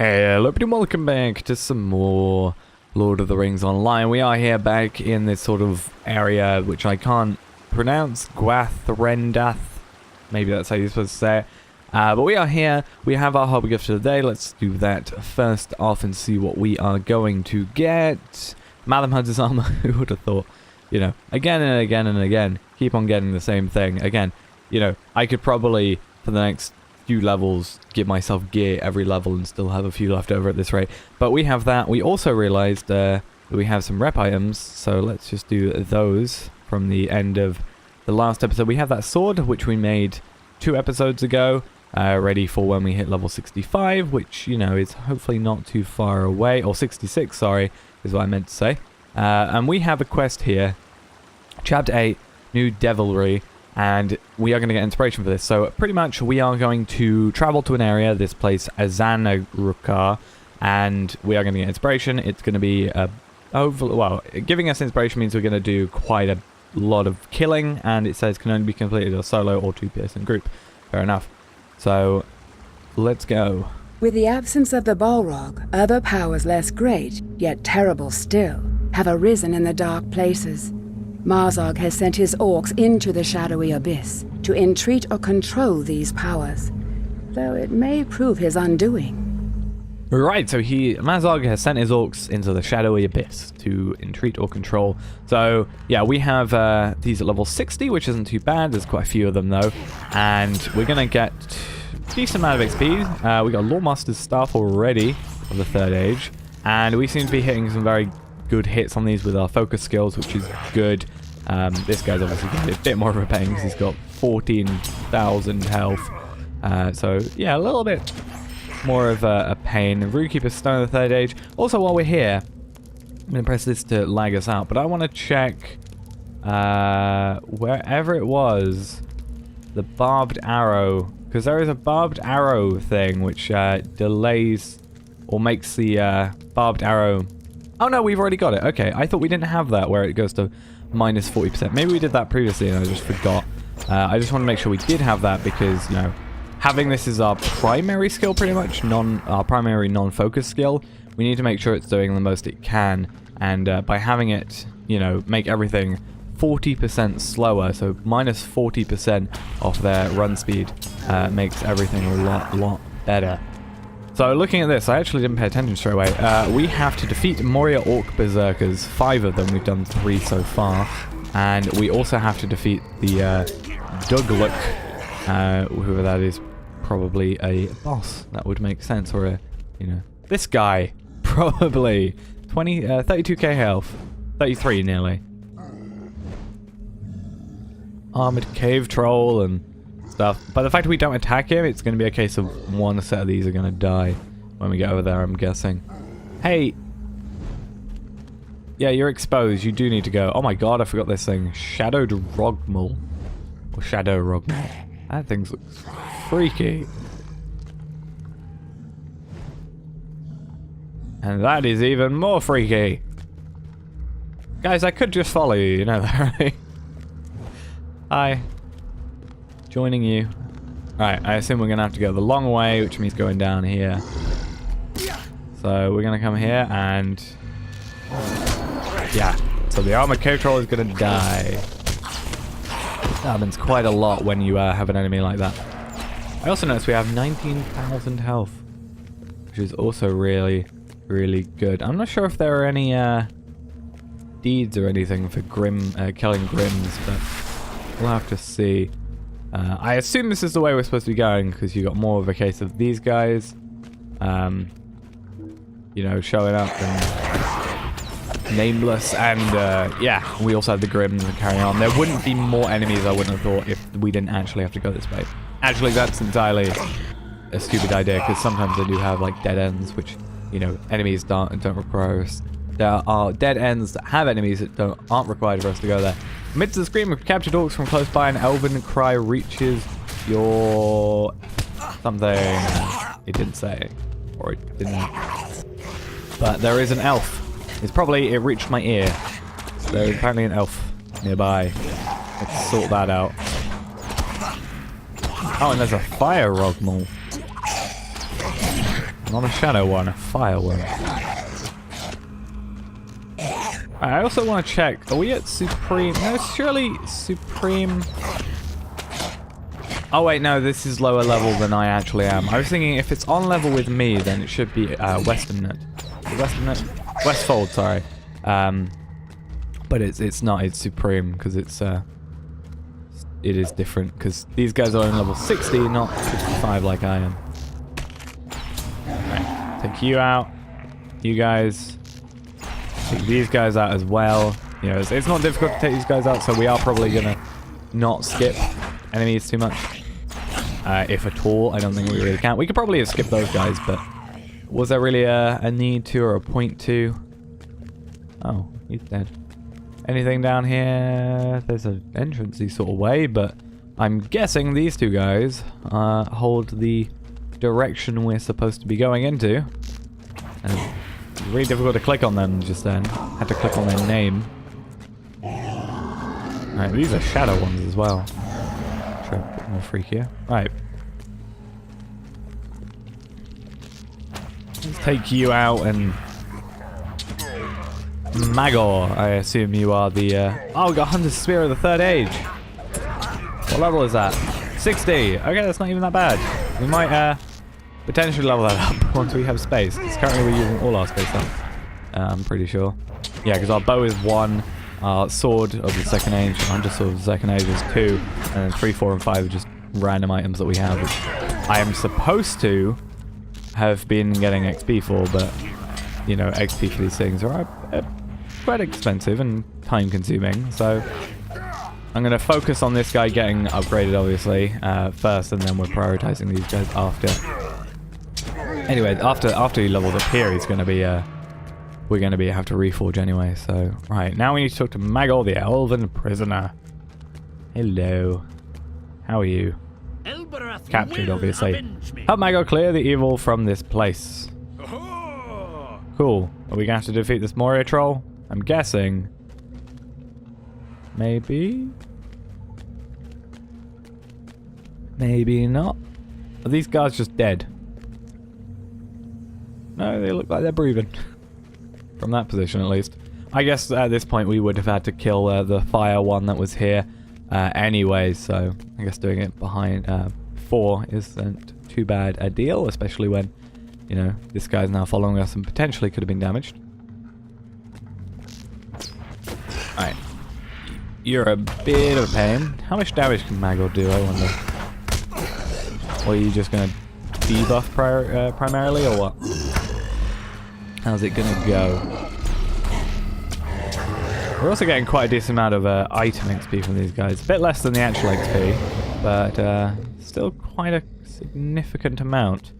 Hello everybody, welcome back to some more Lord of the Rings Online. We are here back in this sort of area which I can't pronounce, Gwathrendath. Maybe that's how you're supposed to say it. But we are here, we have our hobby gift of the day. Let's do that first off and see what we are going to get. Madam Hunter's armor, who would have thought? You know, again and again and again, keep on getting the same thing. Again, you know, I could probably, for the next few levels, give myself gear every level and still have a few left over at this rate. But we have that. We also realized that we have some rep items, so let's just do those from the end of the last episode. We have that sword, which we made 2 episodes ago, ready for when we hit level 65, which, you know, is hopefully not too far away, or 66, sorry, is what I meant to say. And we have a quest here, Chapter 8, New Devilry, and we are going to get inspiration for this. So pretty much we are going to travel to an area, this place Azanarukâr, and we are going to get inspiration. It's going to be well, giving us inspiration means we're going to do quite a lot of killing, and it says can only be completed a solo or 2-person group. Fair enough. So let's go. With the absence of the Balrog, other powers less great, yet terrible still, have arisen in the dark places. Mazog has sent his orcs into the shadowy abyss to entreat or control these powers, though it may prove his undoing. Right, so Mazog has sent his orcs into the shadowy abyss to entreat or control. So yeah, we have these at level 60, which isn't too bad. There's quite a few of them though, and we're gonna get a decent amount of XP. We got Lawmaster's staff already of the 3rd age, and we seem to be hitting some very good hits on these with our focus skills, which is good. This guy's obviously going to be a bit more of a pain because he's got 14,000 health. So yeah, a little bit more of a pain. Runekeeper's Stone of the 3rd age. Also, while we're here, I'm going to press this to lag us out, but I want to check wherever it was, the barbed arrow, because there is a barbed arrow thing which delays or makes the barbed arrow. Oh no, we've already got it. Okay, I thought we didn't have that where it goes to minus 40%. Maybe we did that previously and I just forgot. I just want to make sure we did have that because, you know, having this as our primary skill pretty much, our primary non-focus skill, we need to make sure it's doing the most it can. And by having it, you know, make everything 40% slower, so minus 40% off their run speed makes everything a lot better. So looking at this, I actually didn't pay attention straight away. We have to defeat Moria Orc Berserkers, 5 of them. We've done 3 so far. And we also have to defeat the Dugluk, whoever that is, probably a boss. That would make sense, or a, you know, this guy, probably. 32k health, 33 nearly. Armored cave troll and stuff. But the fact that we don't attack him, it's going to be a case of one set of these are going to die when we get over there, I'm guessing. Hey! Yeah, you're exposed. You do need to go. Oh my god, I forgot this thing. Shadowed Rogmal. Or Shadow Rogmal. That thing looks freaky. And that is even more freaky. Guys, I could just follow you know that, right? Hi. Joining you. Right, I assume we're going to have to go the long way, which means going down here. So we're going to come here and... yeah. So the armored cave troll is going to die. That happens quite a lot when you have an enemy like that. I also noticed we have 19,000 health, which is also really, really good. I'm not sure if there are any deeds or anything for killing Grims, but we'll have to see. I assume this is the way we're supposed to be going because you got more of a case of these guys, you know, showing up and nameless, and yeah, we also have the Grims and carry on. There wouldn't be more enemies, I wouldn't have thought, if we didn't actually have to go this way. Actually, that's entirely a stupid idea because sometimes they do have like dead ends, which, you know, enemies don't require us. There are dead ends that have enemies that aren't required for us to go there. Amidst the scream of captured orcs from close by, an elven cry reaches your... something. It didn't say. Or it didn't. But there is an elf. It's probably... it reached my ear. There is apparently an elf nearby. Let's sort that out. Oh, and there's a fire Rogmal. Not a shadow one, a fire one. I also want to check, are we at Supreme? No, surely Supreme... Oh wait, no, this is lower level than I actually am. I was thinking if it's on level with me, then it should be Western Net. Westfold, sorry. But it's not, it's Supreme, because it is different, because these guys are on level 60, not 55 like I am. Right, take you out. You guys. Take these guys out as well. You know, it's not difficult to take these guys out, so we are probably going to not skip enemies too much. If at all, I don't think we really can. We could probably have skipped those guys, but was there really a need to or a point to? Oh, he's dead. Anything down here? There's an entrancey sort of way, but I'm guessing these two guys hold the direction we're supposed to be going into. And it's really difficult to click on them just then. Had to click on their name. Alright, these are shadow ones as well. Try a bit more freakier. Right. Let's take you out and... Magor, I assume you are the... Oh, we got Hunter's Spear of the 3rd Age. What level is that? 60. Okay, that's not even that bad. We might potentially level that up once we have space. Because currently we're using all our space up. I'm pretty sure. Yeah, because our bow is 1. Our sword of the 2nd Age, Hunter's Sword of the 2nd Age is 2. And then 3, 4, and 5 are just random items that we have. Which I am supposed to have been getting XP for, but... You know, XP for these things are quite expensive and time consuming, so I'm going to focus on this guy getting upgraded, obviously, first, and then we're prioritizing these guys after. Anyway, after he levels up here, he's going to be, we're going to have to reforge anyway, so, right, now we need to talk to Magor, the Elven Prisoner. Hello. How are you? Captured, obviously. Help Magor clear the evil from this place. Cool. Are we going to have to defeat this Moria troll? I'm guessing. Maybe? Maybe not. Are these guys just dead? No, they look like they're breathing. From that position, at least. I guess at this point we would have had to kill the fire one that was here anyway, so I guess doing it behind 4 isn't too bad a deal, especially when you know, this guy's now following us and potentially could have been damaged. Alright. You're a bit of a pain. How much damage can Magor do, I wonder? Or are you just going to debuff primarily, or what? How's it going to go? We're also getting quite a decent amount of item XP from these guys. A bit less than the actual XP, but still quite a significant amount.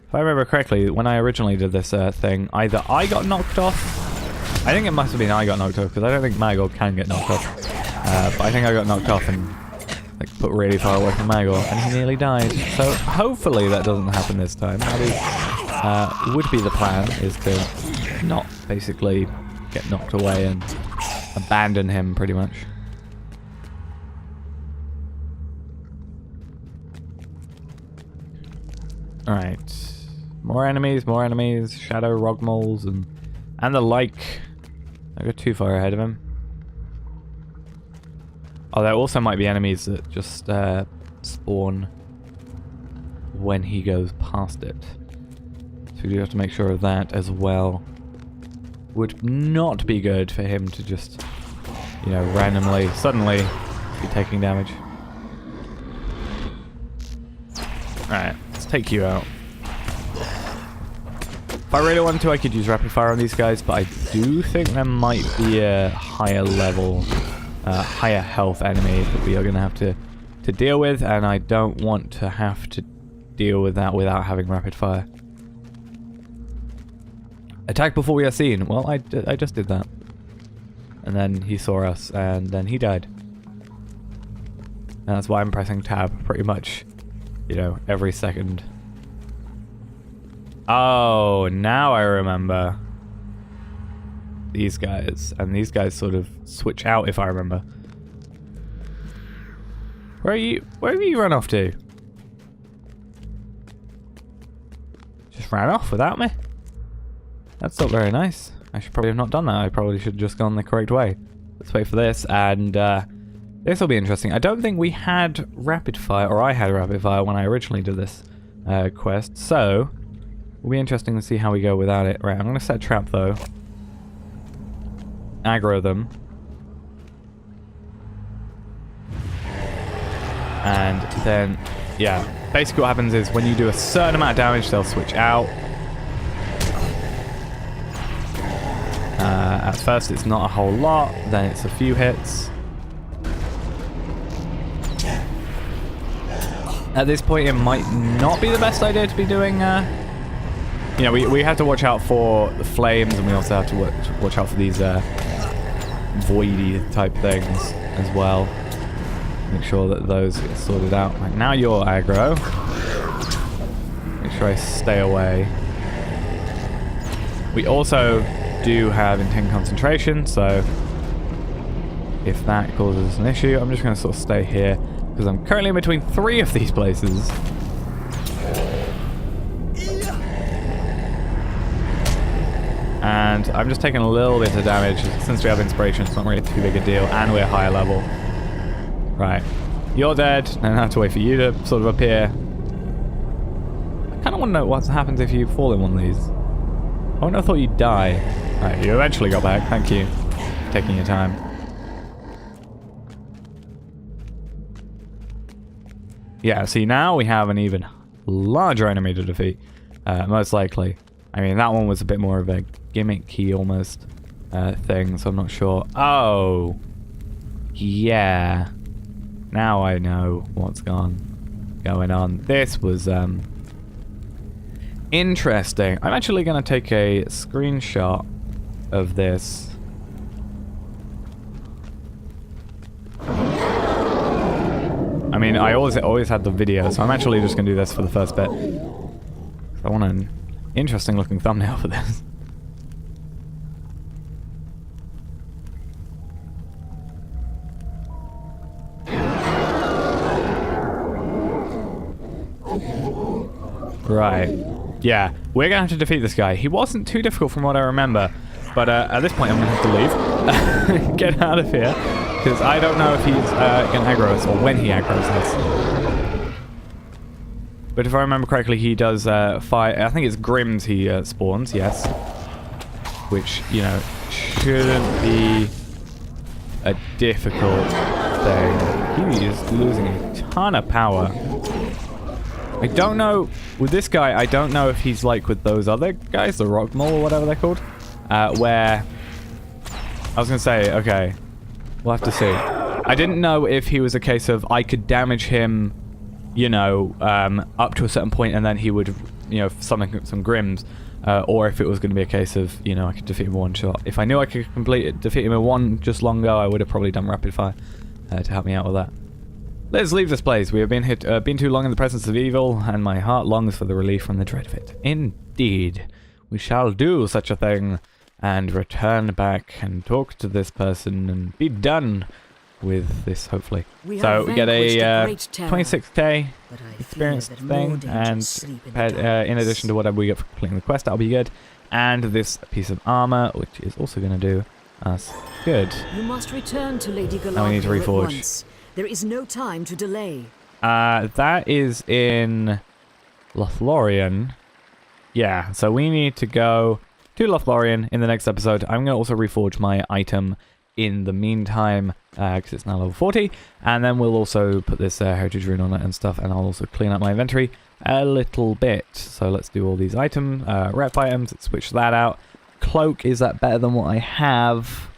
If I remember correctly, when I originally did this thing, either I got knocked off. I think it must have been I got knocked off, because I don't think Magor can get knocked off. But I think I got knocked off and like put really far away from Magor, and he nearly died. So hopefully that doesn't happen this time. That would be the plan, is to not basically get knocked away and abandon him pretty much. Alright. More enemies, shadow rogmoles and the like. I go too far ahead of him. Oh, there also might be enemies that just spawn when he goes past it. So we do have to make sure of that as well. Would not be good for him to just, you know, randomly, suddenly be taking damage. Alright, let's take you out. If I really wanted to, I could use rapid fire on these guys, but I do think there might be a higher level, higher health enemy that we are going to have to deal with, and I don't want to have to deal with that without having rapid fire. Attack before we are seen. Well, I just did that. And then he saw us, and then he died. And that's why I'm pressing tab pretty much, you know, every second. Oh, now I remember. These guys. And these guys sort of switch out, if I remember. Where have you run off to? just ran off without me. That's not very nice. I should probably have not done that. I probably should have just gone the correct way. Let's wait for this, and this will be interesting. I don't think we had rapid fire, or I had rapid fire when I originally did this quest, so it'll be interesting to see how we go without it. Right, I'm going to set a trap though. Aggro them. And then, yeah, basically what happens is when you do a certain amount of damage, they'll switch out. At first it's not a whole lot, then it's a few hits. At this point it might not be the best idea to be doing, you know, we have to watch out for the flames, and we also have to watch out for these voidy type things as well. Make sure that those get sorted out. Right, now you're aggro. Make sure I stay away. We also do have intense concentration, so if that causes an issue, I'm just going to sort of stay here because I'm currently in between 3 of these places. And I'm just taking a little bit of damage. Since we have inspiration, it's not really too big a deal, and we're higher level. Right, you're dead, and I have to wait for you to sort of appear. I kind of want to know what happens if you fall in one of these. I wouldn't have thought you'd die. Right, you eventually got back. Thank you for taking your time. Yeah, see, now we have an even larger enemy to defeat. Most likely. I mean, that one was a bit more of a gimmicky almost thing, so I'm not sure. Oh, yeah. Now I know what's going on. This was interesting. I'm actually going to take a screenshot of this. I mean, I always had the video, so I'm actually just going to do this for the first bit. I want an interesting looking thumbnail for this. Right. Yeah, we're going to have to defeat this guy. He wasn't too difficult from what I remember, but at this point I'm going to have to leave. Get out of here, because I don't know if he's going to aggro us or when he aggroes us. But if I remember correctly, he does fire. I think it's Grims he spawns, yes. Which, you know, shouldn't be a difficult thing. He is losing a ton of power. I don't know, with this guy, I don't know if he's like with those other guys, the rock mole or whatever they're called, where, I was going to say, okay, we'll have to see. I didn't know if he was a case of I could damage him, you know, up to a certain point and then he would, you know, summon some Grims, or if it was going to be a case of, you know, I could defeat him in one shot. If I knew I could defeat him in one just long ago, I would have probably done rapid fire to help me out with that. Let's leave this place. We have been too long in the presence of evil, and my heart longs for the relief from the dread of it. Indeed, we shall do such a thing, and return back and talk to this person, and be done with this, hopefully. So we get a 26k experience thing, and in addition to whatever we get for completing the quest, that'll be good. And this piece of armor, which is also going to do us good. You must return to Lady Galadriel. Now we need to reforge. There is no time to delay. That is in Lothlorien. Yeah, so we need to go to Lothlorien in the next episode. I'm going to also reforge my item in the meantime, because it's now level 40. And then we'll also put this heritage rune on it and stuff, and I'll also clean up my inventory a little bit. So let's do all these items, rep items, let's switch that out. Cloak, is that better than what I have?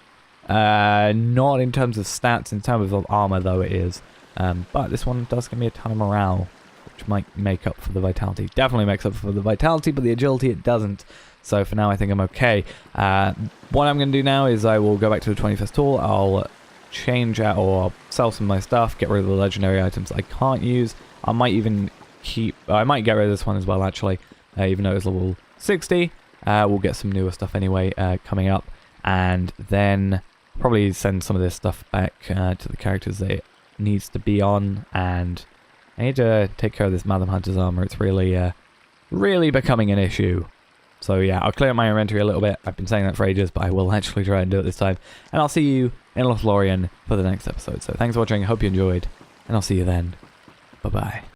Not in terms of stats, in terms of armor though it is. But this one does give me a ton of morale, which might make up for the vitality. Definitely makes up for the vitality, but the agility it doesn't. So for now I think I'm okay. What I'm going to do now is I will go back to the 21st tool. I'll change out or I'll sell some of my stuff, get rid of the legendary items I can't use. I might even I might get rid of this one as well actually, even though it's level 60. We'll get some newer stuff anyway coming up, and then probably send some of this stuff back to the characters that it needs to be on. And I need to take care of this Madam Hunter's armor. It's really really becoming an issue. So yeah, I'll clear up my inventory a little bit. I've been saying that for ages, but I will actually try and do it this time. And I'll see you in Lothlorien for the next episode. So thanks for watching, I hope you enjoyed, and I'll see you then. Bye-bye.